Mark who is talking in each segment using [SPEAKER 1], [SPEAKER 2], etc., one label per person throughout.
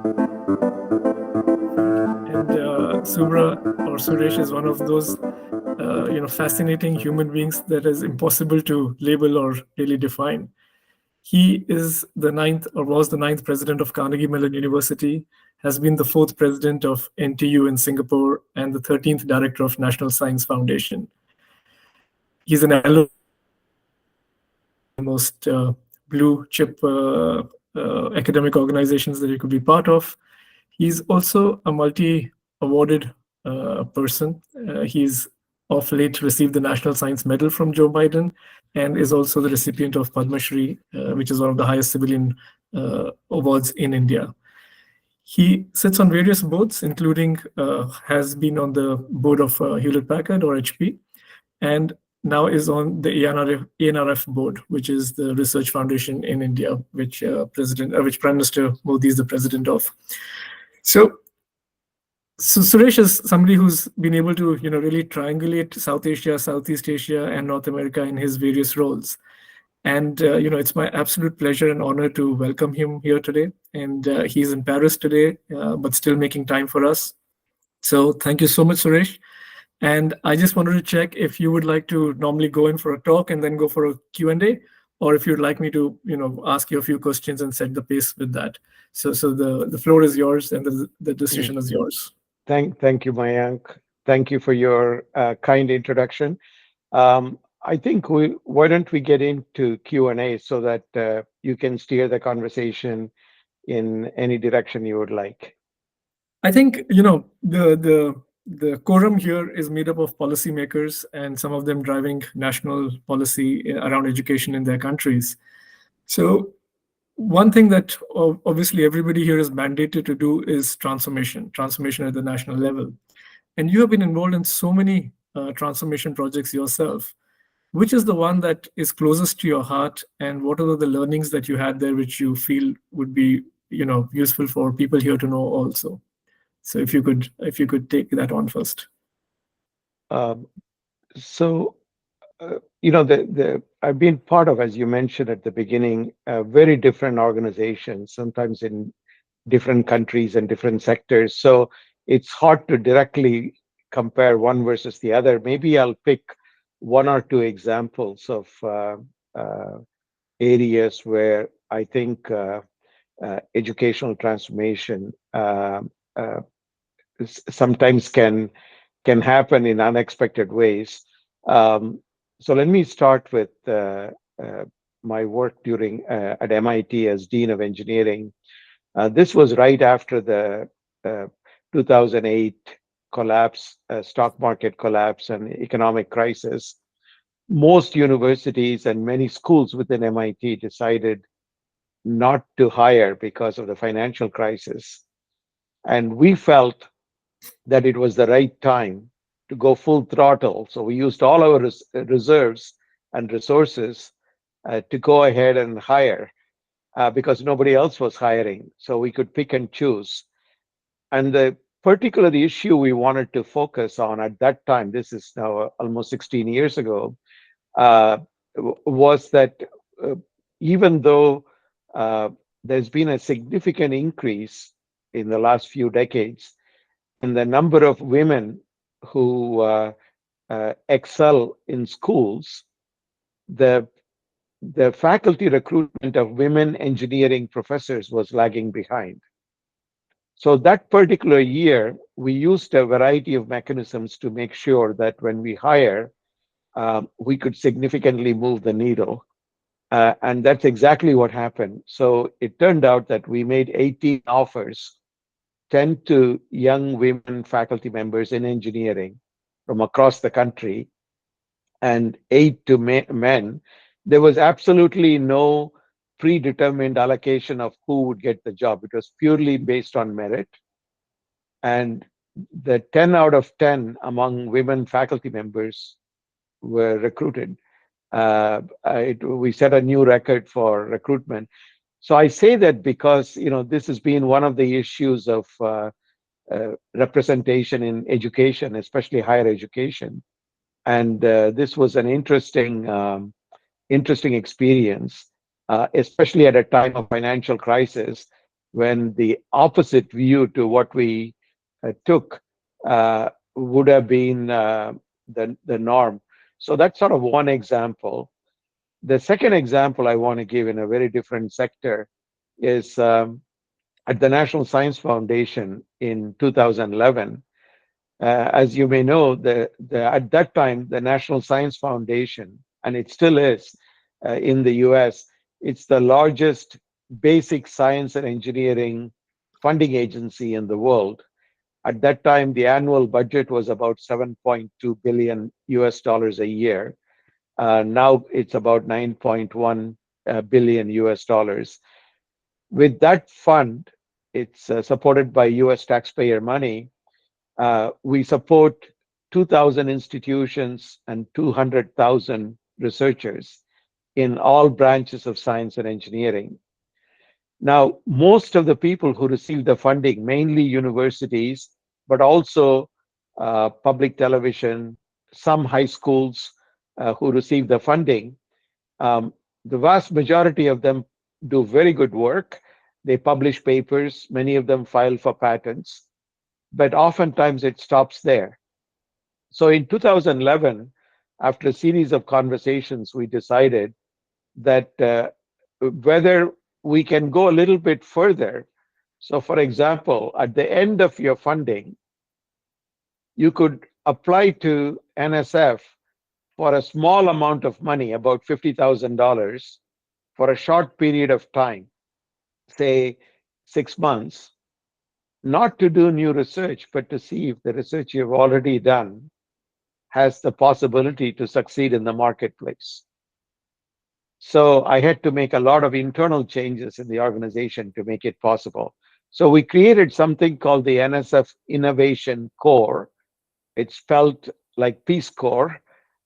[SPEAKER 1] And Subra or Suresh is one of those, fascinating human beings that is impossible to label or really define. He is the ninth, or was the ninth president of Carnegie Mellon University, has been the fourth president of NTU in Singapore, and the 13th director of National Science Foundation. He's an alumni of most blue chip academic organizations that you could be part of. He's also a multi-awarded person. He's of late received the National Science Medal from Joe Biden and is also the recipient of Padma Shri, which is one of the highest civilian awards in India. He sits on various boards, including has been on the board of Hewlett Packard or HP, and now is on the ANRF board, which is the research foundation in India, which which Prime Minister Modi is the president of. So Suresh is somebody who's been able to, really triangulate South Asia, Southeast Asia, and North America in his various roles. And, it's my absolute pleasure and honor to welcome him here today. And he's in Paris today, but still making time for us. So thank you so much, Suresh. And I just wanted to check if you would like to normally go in for a talk and then go for a Q&A, or if you'd like me to, ask you a few questions and set the pace with that. So the floor is yours and the decision is yours.
[SPEAKER 2] Thank you, Mayank. Thank you for your kind introduction. I think why don't we get into Q&A so that you can steer the conversation in any direction you would like.
[SPEAKER 1] I think, the quorum here is made up of policymakers and some of them driving national policy around education in their countries. So one thing that obviously everybody here is mandated to do is transformation at the national level. And you have been involved in so many transformation projects yourself. Which is the one that is closest to your heart, and what are the learnings that you had there which you feel would be, useful for people here to know also? So if you could take that on first.
[SPEAKER 2] So, I've been part of, as you mentioned at the beginning, very different organizations, sometimes in different countries and different sectors. So it's hard to directly compare one versus the other. Maybe I'll pick one or two examples of areas where I think educational transformation sometimes can happen in unexpected ways. So let me start with my work during at MIT as Dean of Engineering. This was right after the 2008 collapse, stock market collapse, and economic crisis. Most universities and many schools within MIT decided not to hire because of the financial crisis. And we felt that it was the right time to go full throttle. So we used all our reserves and resources to go ahead and hire because nobody else was hiring. So we could pick and choose. And the particular issue we wanted to focus on at that time, this is now almost 16 years ago, was that even though there's been a significant increase in the last few decades in the number of women who excel in schools, the faculty recruitment of women engineering professors was lagging behind. So that particular year, we used a variety of mechanisms to make sure that when we hire, we could significantly move the needle. And that's exactly what happened. So it turned out that we made 18 offers, 10 to young women faculty members in engineering from across the country, and 8 to men. There was absolutely no predetermined allocation of who would get the job. It was purely based on merit. And the 10 out of 10 among women faculty members were recruited. We set a new record for recruitment. So I say that because this has been one of the issues of representation in education, especially higher education, and this was an interesting experience, especially at a time of financial crisis when the opposite view to what we took would have been the norm. So that's sort of one example. The second example I want to give in a very different sector is at the National Science Foundation in 2011. As you may know, at that time, the National Science Foundation, and it still is in the US, it's the largest basic science and engineering funding agency in the world. At that time, the annual budget was about 7.2 billion US dollars a year. Now it's about 9.1 billion US dollars. With that fund, it's supported by US taxpayer money. We support 2,000 institutions and 200,000 researchers in all branches of science and engineering. Now, most of the people who receive the funding, mainly universities, but also public television, some high schools who receive the funding, um, the vast majority of them do very good work. They publish papers, many of them file for patents, but oftentimes it stops there. So in 2011, after a series of conversations, we decided that whether we can go a little bit further. So, for example, at the end of your funding, you could apply to NSF for a small amount of money, about $50,000, for a short period of time, say 6 months, not to do new research, but to see if the research you've already done has the possibility to succeed in the marketplace. So I had to make a lot of internal changes in the organization to make it possible. So we created something called the NSF Innovation Core. It's spelled like Peace Corps,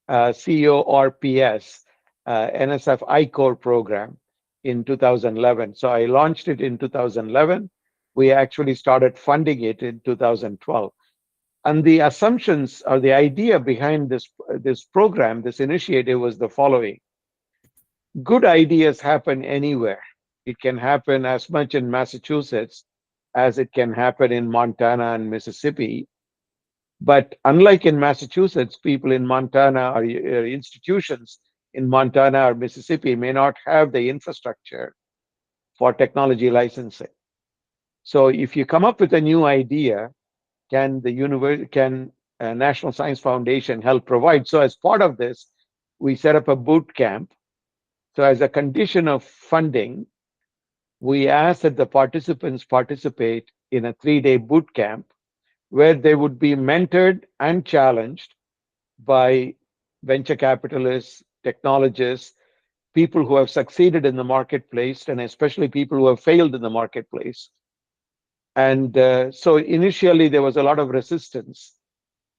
[SPEAKER 2] CORPS, NSF I-Core program in 2011. So I launched it in 2011. We actually started funding it in 2012. And the assumptions or the idea behind this program, this initiative was the following. Good ideas happen anywhere. It can happen as much in Massachusetts as it can happen in Montana and Mississippi. But unlike in Massachusetts, people in Montana or institutions in Montana or Mississippi may not have the infrastructure for technology licensing. So if you come up with a new idea, can National Science Foundation help provide? So as part of this, we set up a boot camp. So as a condition of funding, we asked that the participants participate in a 3-day boot camp where they would be mentored and challenged by venture capitalists, technologists, people who have succeeded in the marketplace, and especially people who have failed in the marketplace. And so initially, there was a lot of resistance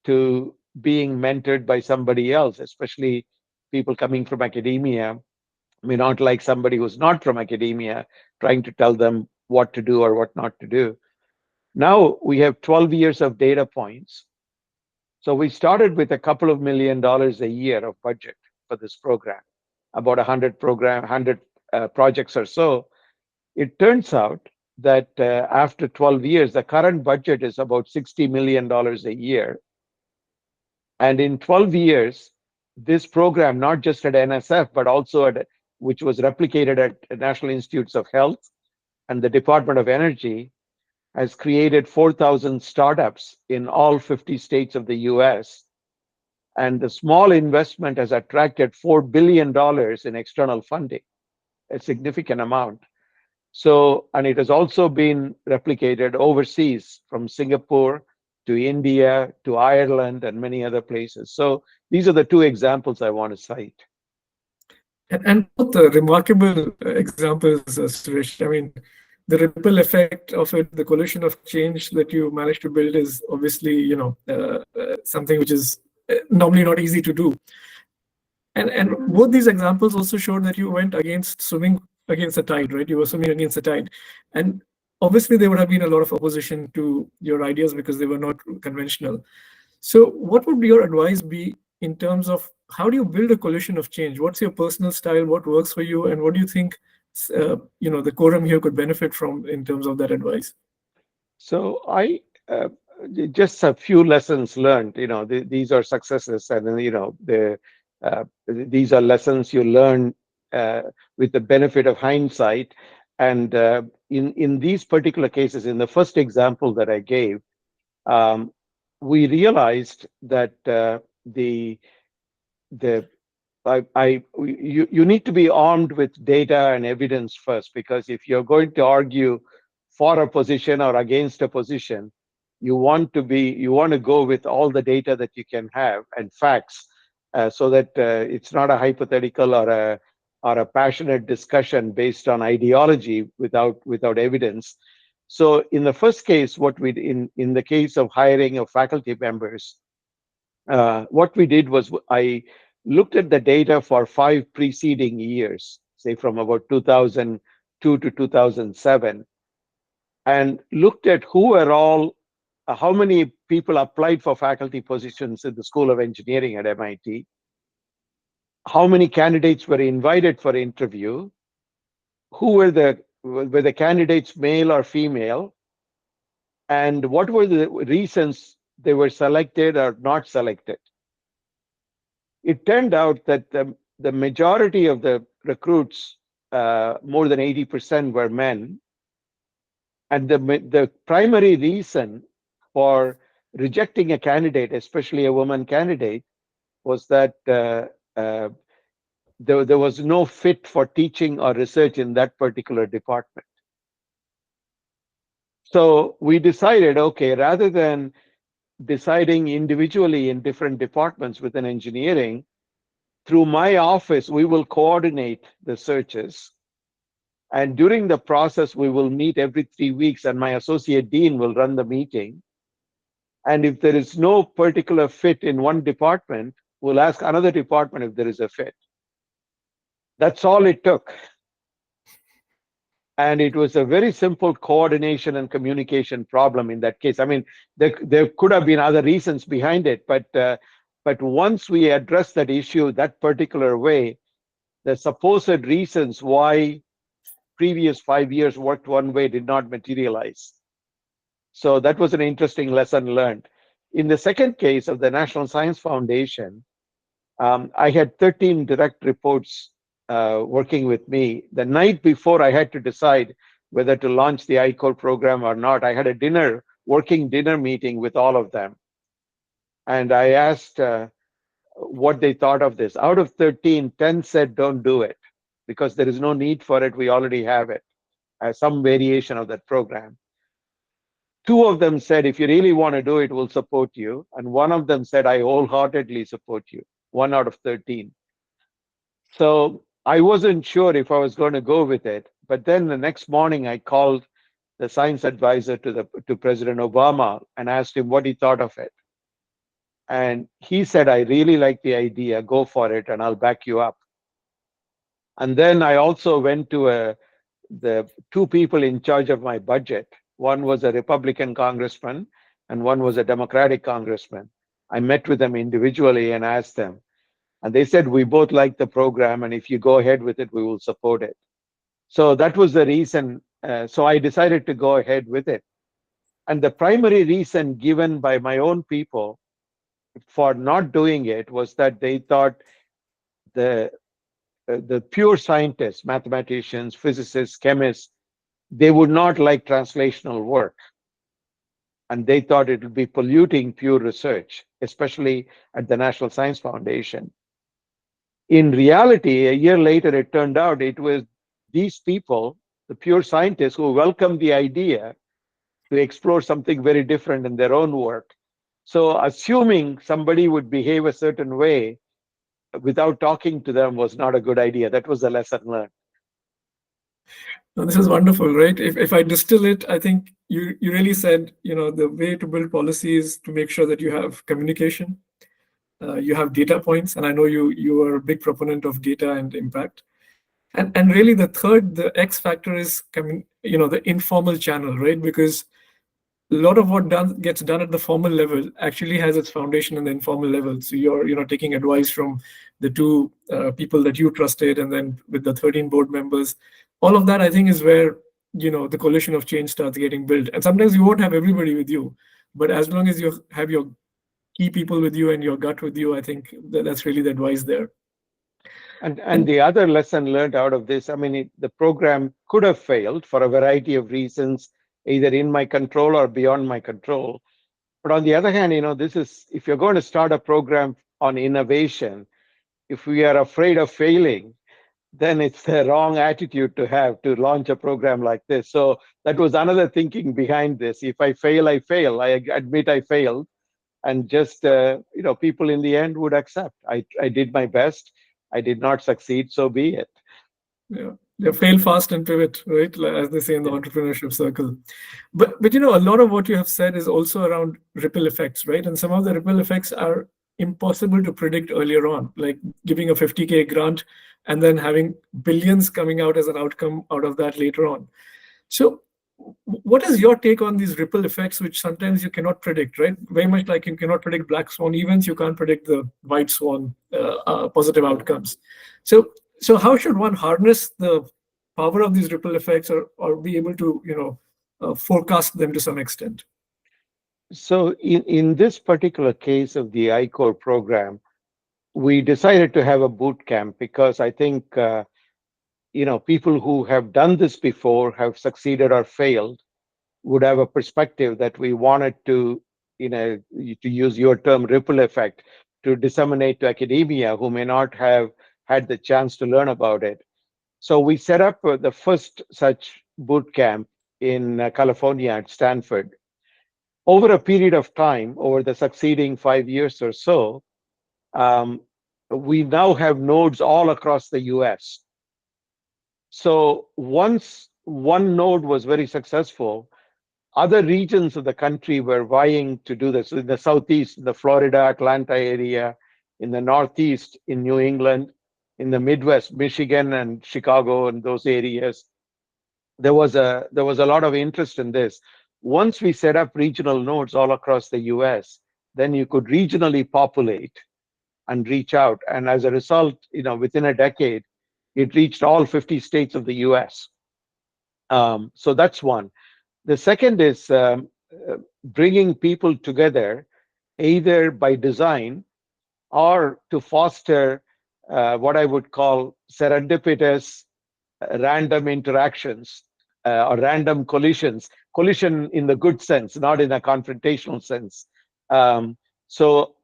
[SPEAKER 2] to being mentored by somebody else, especially people coming from academia may not like somebody who's not from academia trying to tell them what to do or what not to do. Now we have 12 years of data points. So we started with a couple of $1 million a year of budget for this program, about 100 projects or so. It turns out that after 12 years, the current budget is about $60 million a year. And in 12 years, this program, not just at NSF, but also which was replicated at National Institutes of Health and the Department of Energy, has created 4,000 startups in all 50 states of the US. And the small investment has attracted $4 billion in external funding, a significant amount. So, and it has also been replicated overseas from Singapore to India to Ireland and many other places. So these are the two examples I want to cite.
[SPEAKER 1] And both remarkable examples, Suresh. I mean, the ripple effect of it, the coalition of change that you managed to build is obviously, something which is normally not easy to do. And both these examples also showed that you went swimming against the tide, right? You were swimming against the tide. And obviously there would have been a lot of opposition to your ideas because they were not conventional. So what would your advice be in terms of how do you build a coalition of change? What's your personal style? What works for you? And what do you think the quorum here could benefit from in terms of that advice?
[SPEAKER 2] So I just a few lessons learned. These are successes, and these are lessons you learn uh, with the benefit of hindsight. And in these particular cases, in the first example that I gave, um, we realized that the you need to be armed with data and evidence first, because if you're going to argue for a position or against a position, you want to go with all the data that you can have and facts, so that it's not a hypothetical or a passionate discussion based on ideology without evidence. So in the first case, in the case of hiring of faculty members, what we did was I looked at the data for 5 preceding years, say from about 2002 to 2007, and looked at how many people applied for faculty positions in the School of Engineering at MIT, how many candidates were invited for interview, were the candidates male or female, and what were the reasons they were selected or not selected. It turned out that the majority of the recruits, more than 80%, were men. And the primary reason for rejecting a candidate, especially a woman candidate, was that there was no fit for teaching or research in that particular department. So we decided, okay, rather than deciding individually in different departments within engineering, through my office, we will coordinate the searches. And during the process, we will meet every 3 weeks, and my associate dean will run the meeting. And if there is no particular fit in one department, we'll ask another department if there is a fit. That's all it took. And it was a very simple coordination and communication problem in that case. I mean, there could have been other reasons behind it, but once we addressed that issue that particular way, the supposed reasons why previous 5 years worked one way did not materialize. So that was an interesting lesson learned. In the second case of the National Science Foundation, I had 13 direct reports working with me. The night before I had to decide whether to launch the iCore program or not, I had a working dinner meeting with all of them. And I asked what they thought of this. Out of 13, 10 said, don't do it, because there is no need for it. We already have it, some variation of that program. 2 of them said, if you really want to do it, we'll support you. And 1 of them said, I wholeheartedly support you. 1 out of 13. So I wasn't sure if I was going to go with it. But then the next morning, I called the science advisor to President Obama and asked him what he thought of it. And he said, I really like the idea. Go for it, and I'll back you up. And then I also went to the 2 people in charge of my budget. One was a Republican congressman, and one was a Democratic congressman. I met with them individually and asked them. And they said, we both like the program, and if you go ahead with it, we will support it. So that was the reason. So I decided to go ahead with it. And the primary reason given by my own people for not doing it was that they thought the pure scientists, mathematicians, physicists, chemists, they would not like translational work. And they thought it would be polluting pure research, especially at the National Science Foundation. In reality, a year later, it turned out it was these people, the pure scientists, who welcomed the idea to explore something very different in their own work. So assuming somebody would behave a certain way without talking to them was not a good idea. That was the lesson learned.
[SPEAKER 1] No, this is wonderful, right? If I distill it, I think you really said, the way to build policy is to make sure that you have communication, you have data points, and I know you are a big proponent of data and impact. And really the X factor is the informal channel, right? Because a lot of what gets done at the formal level actually has its foundation in the informal level. So you're taking advice from the 2 people that you trusted, and then with the 13 board members, all of that, I think, is where the coalition of change starts getting built. And sometimes you won't have everybody with you, but as long as you have your key people with you and your gut with you, I think that's really the advice there.
[SPEAKER 2] And
[SPEAKER 1] And
[SPEAKER 2] the other lesson learned out of this, I mean, the program could have failed for a variety of reasons, either in my control or beyond my control. But on the other hand, this is, if you're going to start a program on innovation, if we are afraid of failing, then it's the wrong attitude to have to launch a program like this. So that was another thinking behind this. If I fail, I fail. I admit I failed, and just people in the end would accept. I did my best. I did not succeed, so be it.
[SPEAKER 1] yeah, fail fast and pivot, right? As they say in the
[SPEAKER 2] Yeah.
[SPEAKER 1] entrepreneurship circle. But a lot of what you have said is also around ripple effects, right? And some of the ripple effects are impossible to predict earlier on, like giving a 50K grant and then having billions coming out as an outcome out of that later on. So what is your take on these ripple effects, which sometimes you cannot predict, right? Very much like you cannot predict black swan events, you can't predict the white swan positive outcomes. So how should one harness the power of these ripple effects, or be able to forecast them to some extent?
[SPEAKER 2] So in this particular case of the I-Core program, we decided to have a boot camp because I think people who have done this before, have succeeded or failed, would have a perspective that we wanted to, to use your term, ripple effect, to disseminate to academia who may not have had the chance to learn about it. So we set up the first such boot camp in California at Stanford. Over a period of time, over the succeeding 5 years or so, um, we now have nodes all across the US. So once one node was very successful, other regions of the country were vying to do this. In the Southeast, in the Florida, Atlanta area, in the Northeast, in New England, in the Midwest, Michigan and Chicago and those areas, there was a lot of interest in this. Once we set up regional nodes all across the US, then you could regionally populate and reach out. And as a result, within a decade, it reached all 50 states of the US. So that's one. The second is bringing people together, either by design or to foster what I would call serendipitous random interactions or random collision in the good sense, not in a confrontational sense. So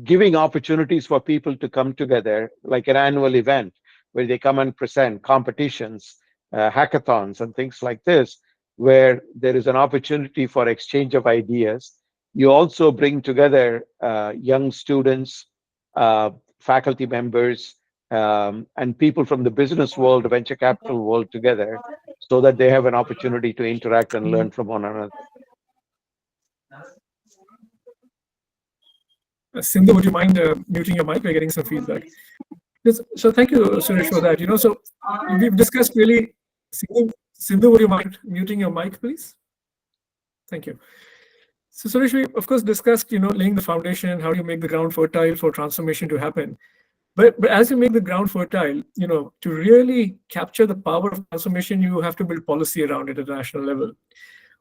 [SPEAKER 2] giving opportunities for people to come together, like an annual event where they come and present competitions, hackathons, and things like this, where there is an opportunity for exchange of ideas. You also bring together young students, faculty members, and people from the business world, venture capital world together, so that they have an opportunity to interact and learn from one another.
[SPEAKER 1] Sindhu, would you mind muting your mic? We're getting some feedback. Yes, so thank you, Suresh, for that. So we've discussed really. Sindhu, would you mind muting your mic, please? Thank you. So Suresh, we of course discussed, laying the foundation, how do you make the ground fertile for transformation to happen. But as you make the ground fertile, to really capture the power of transformation, you have to build policy around it at a national level.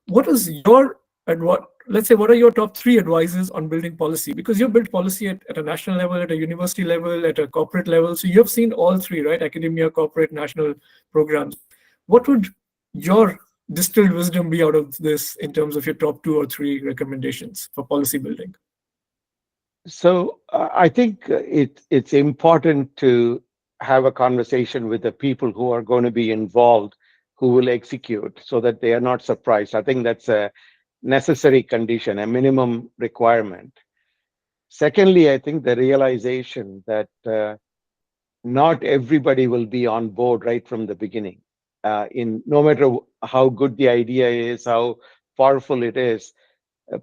[SPEAKER 1] What is your let's say, what are your top three advices on building policy? Because you've built policy at a national level, at a university level, at a corporate level. So you've seen all three, right? Academia, corporate, national programs. What would your distilled wisdom be out of this in terms of your top two or three recommendations for policy building?
[SPEAKER 2] So I think it's important to have a conversation with the people who are going to be involved, who will execute, so that they are not surprised. I think that's a necessary condition, a minimum requirement. Secondly, I think the realization that not everybody will be on board right from the beginning. In no matter how good the idea is, how powerful it is,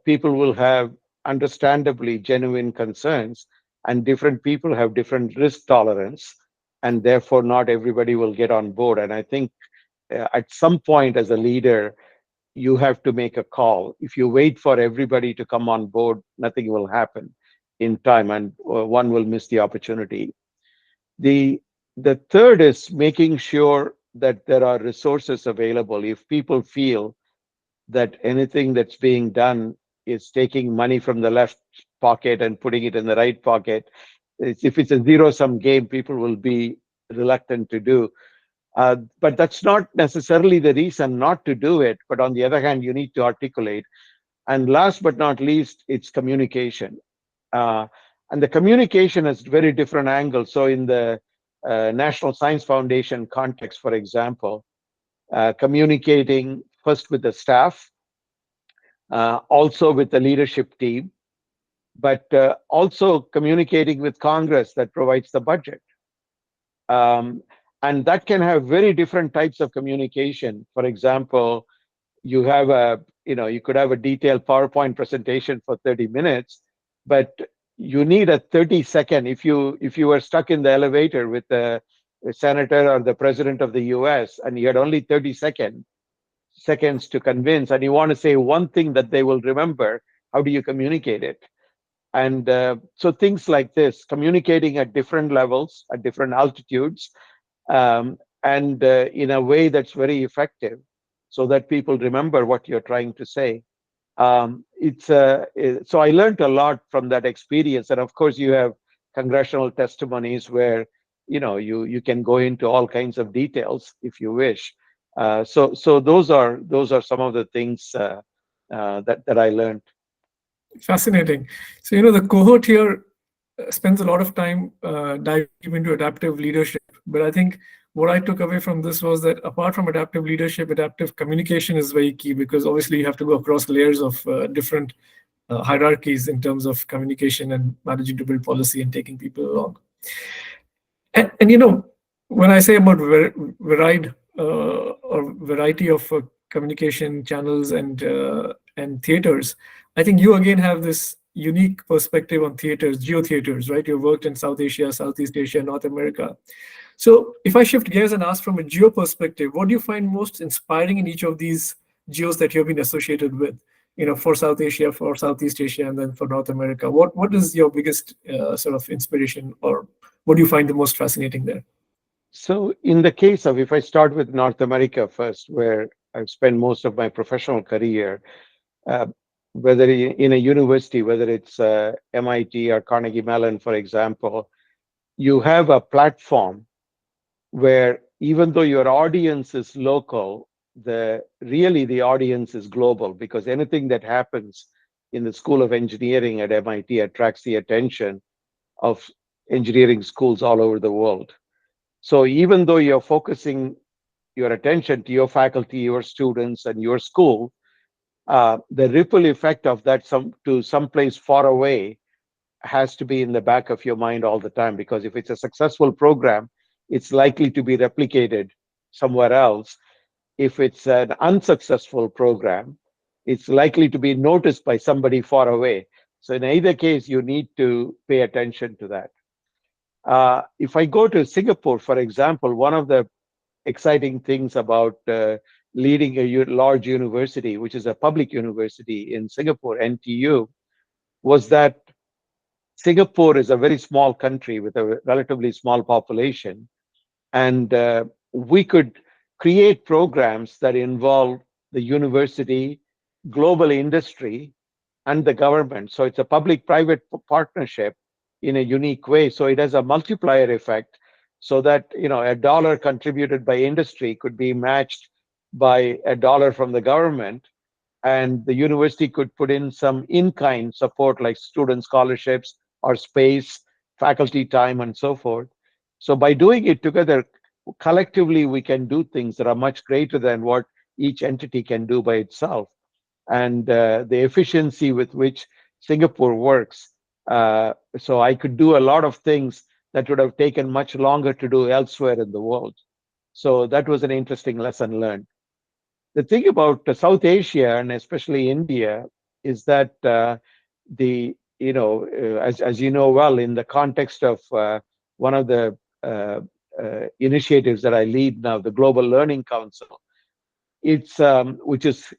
[SPEAKER 2] people will have understandably genuine concerns, and different people have different risk tolerance, and therefore not everybody will get on board. And I think at some point as a leader, you have to make a call. If you wait for everybody to come on board, nothing will happen in time, and one will miss the opportunity. The third is making sure that there are resources available. If people feel that anything that's being done is taking money from the left pocket and putting it in the right pocket, if it's a zero sum game, people will be reluctant to do. But that's not necessarily the reason not to do it. But on the other hand, you need to articulate. And last but not least, it's communication. Uh, and the communication has very different angles. So in the National Science Foundation context, for example, communicating first with the staff, also with the leadership team, but also communicating with Congress that provides the budget. Um, and that can have very different types of communication. For example, you could have a detailed PowerPoint presentation for 30 minutes, but you need a 30-second. If you were stuck in the elevator with the senator or the president of the US and you had only 30 seconds to convince, and you want to say one thing that they will remember, how do you communicate it? And so things like this, communicating at different levels, at different altitudes, and in a way that's very effective so that people remember what you're trying to say. So I learned a lot from that experience. And of course, you have congressional testimonies where you can go into all kinds of details if you wish. So those are some of the things that I learned.
[SPEAKER 1] Fascinating. So, the cohort here spends a lot of time diving deep into adaptive leadership. But I think what I took away from this was that apart from adaptive leadership, adaptive communication is very key, because obviously you have to go across layers of different hierarchies in terms of communication and managing to build policy and taking people along. And when I say about variety of communication channels and theaters, I think you again have this unique perspective on theaters, geo theaters, right? You've worked in South Asia, Southeast Asia, North America. So if I shift gears and ask from a geo perspective, what do you find most inspiring in each of these geos that you've been associated with? For South Asia, for Southeast Asia, and then for North America. What is your biggest sort of inspiration, or what do you find the most fascinating there?
[SPEAKER 2] So in the case of, if I start with North America first, where I've spent most of my professional career, uh, whether in a university, whether it's MIT or Carnegie Mellon, for example, you have a platform where even though your audience is local, the audience is global, because anything that happens in the School of Engineering at MIT attracts the attention of engineering schools all over the world. So even though you're focusing your attention to your faculty, your students, and your school, the ripple effect of that to someplace far away has to be in the back of your mind all the time, because if it's a successful program, it's likely to be replicated somewhere else. If it's an unsuccessful program, it's likely to be noticed by somebody far away. So in either case, you need to pay attention to that. If I go to Singapore, for example, one of the exciting things about leading a large university, which is a public university in Singapore, NTU, was that Singapore is a very small country with a relatively small population, and we could create programs that involve the university, global industry, and the government. So it's a public-private partnership in a unique way. So it has a multiplier effect, so that a dollar contributed by industry could be matched by a dollar from the government, and the university could put in some in-kind support like student scholarships or space, faculty time, and so forth. So by doing it together, collectively, we can do things that are much greater than what each entity can do by itself. And the efficiency with which Singapore works. So I could do a lot of things that would have taken much longer to do elsewhere in the world. So that was an interesting lesson learned. The thing about South Asia, and especially India, is that as you know well, in the context of one of the initiatives that I lead now, the Global Learning Council, it's which is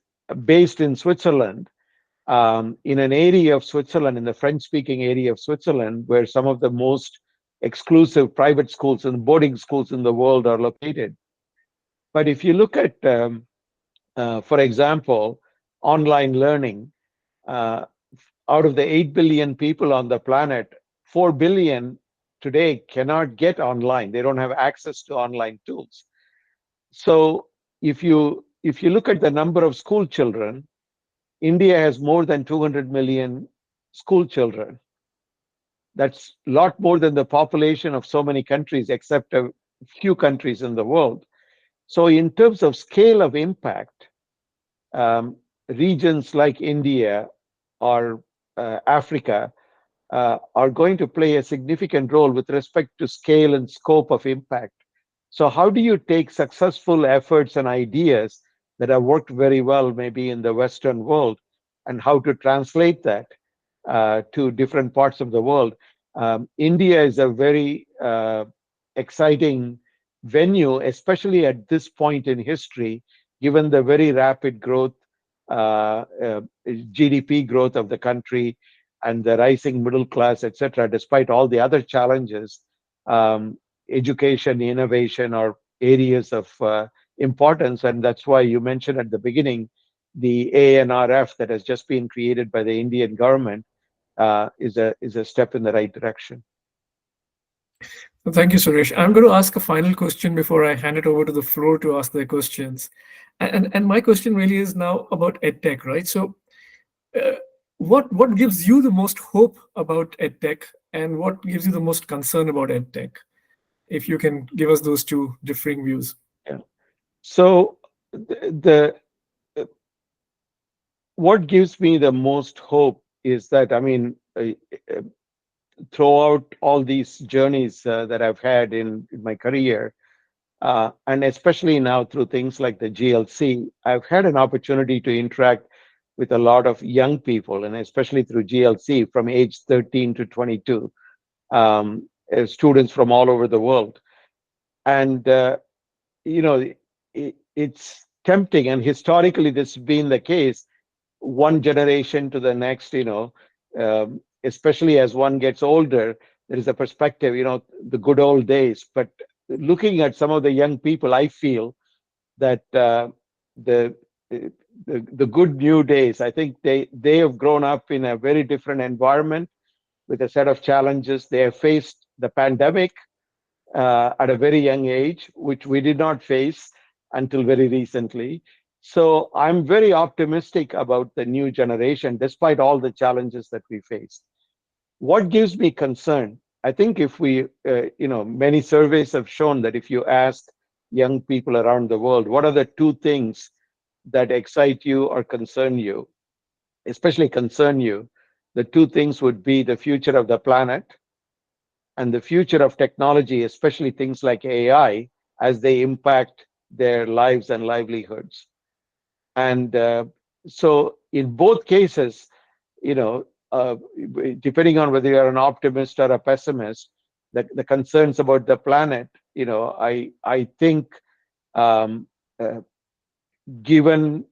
[SPEAKER 2] based in Switzerland, in an area of Switzerland, in the French-speaking area of Switzerland, where some of the most exclusive private schools and boarding schools in the world are located. But if you look at, for example, online learning, uh, out of the 8 billion people on the planet, 4 billion today cannot get online. They don't have access to online tools. So if you look at the number of school children, India has more than 200 million school children. That's a lot more than the population of so many countries, except a few countries in the world. So, in terms of scale of impact, regions like India or Africa are going to play a significant role with respect to scale and scope of impact. So, how do you take successful efforts and ideas that have worked very well, maybe in the Western world, and how to translate that to different parts of the world? India is a very exciting venue, especially at this point in history, given the very rapid growth, GDP growth of the country, and the rising middle class, etc. Despite all the other challenges, um, education, innovation are areas of importance, and that's why you mentioned at the beginning the ANRF that has just been created by the Indian government is a step in the right direction.
[SPEAKER 1] So thank you, Suresh. I'm going to ask a final question before I hand it over to the floor to ask their questions. And my question really is now about EdTech, right? So, uh, what gives you the most hope about EdTech, and what gives you the most concern about EdTech? If you can give us those two differing views.
[SPEAKER 2] Yeah. So the what gives me the most hope is that, I mean, uh, throughout all these journeys that I've had in my career, and especially now through things like the GLC, I've had an opportunity to interact with a lot of young people, and especially through GLC from age 13 to 22, students from all over the world. And, it's tempting, and historically, this has been the case, one generation to the next, especially as one gets older, there is a perspective, the good old days. But looking at some of the young people, I feel that the, the good new days, I think they have grown up in a very different environment with a set of challenges. They have faced the pandemic at a very young age, which we did not face until very recently. So I'm very optimistic about the new generation, despite all the challenges that we face. What gives me concern? I think if many surveys have shown that if you ask young people around the world, what are the two things that excite you or concern you, especially concern you, the two things would be the future of the planet and the future of technology, especially things like AI, as they impact their lives and livelihoods. And so, in both cases, you know, uh, depending on whether you're an optimist or a pessimist, the concerns about the planet, I think, um, uh, given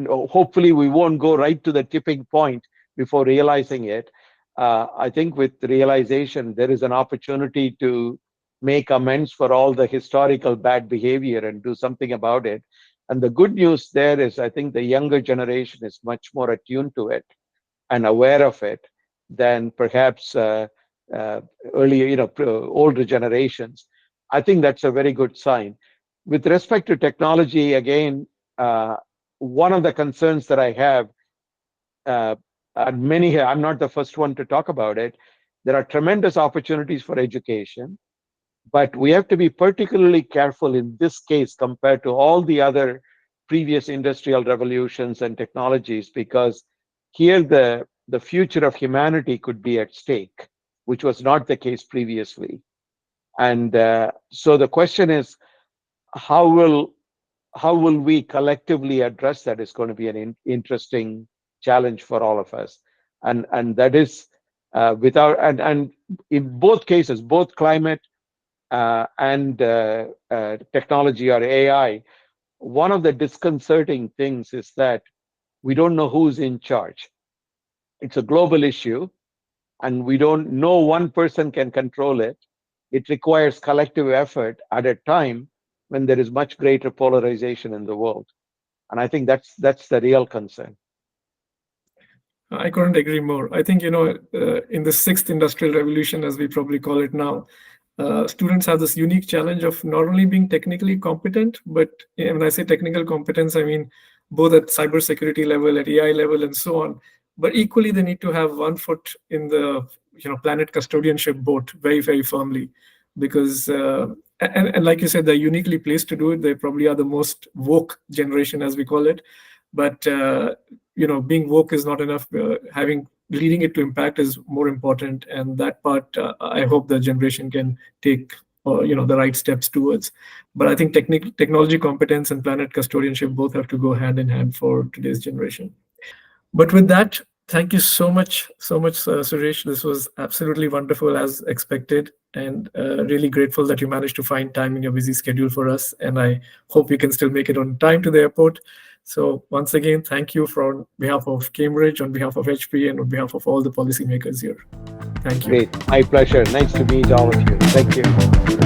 [SPEAKER 2] hopefully we won't go right to the tipping point before realizing it. I think with realization there is an opportunity to make amends for all the historical bad behavior and do something about it. And the good news there is I think the younger generation is much more attuned to it and aware of it than perhaps uh, earlier, older generations. I think that's a very good sign. With respect to technology, again, uh, one of the concerns that I have, uh, and many, I'm not the first one to talk about it, there are tremendous opportunities for education, but we have to be particularly careful in this case compared to all the other previous industrial revolutions and technologies, because here the future of humanity could be at stake, which was not the case previously. And so the question is, how will how will we collectively address that is going to be an interesting challenge for all of us. And that is without and in both cases, both climate and technology or AI, one of the disconcerting things is that we don't know who's in charge. It's a global issue, and we don't no one person can control it. It requires collective effort at a time when there is much greater polarization in the world. And I think that's the real concern.
[SPEAKER 1] I couldn't agree more. I think, in the sixth industrial revolution, as we probably call it now, students have this unique challenge of not only being technically competent, but when I say technical competence, I mean both at cybersecurity level, at AI level, and so on. But equally, they need to have one foot in the planet custodianship boat very, very firmly, because and like you said, they're uniquely placed to do it. They probably are the most woke generation, as we call it. But being woke is not enough. Having leading it to impact is more important, and that part I hope the generation can take the right steps towards. But I think technology competence and planet custodianship both have to go hand in hand for today's generation. But with that, thank you so much, Suresh. This was absolutely wonderful as expected, and really grateful that you managed to find time in your busy schedule for us. And I hope you can still make it on time to the airport. So once again, thank you on behalf of Cambridge, on behalf of HP, and on behalf of all the policymakers here. Thank you.
[SPEAKER 2] Great. My pleasure. Nice to meet all of you. Thank you.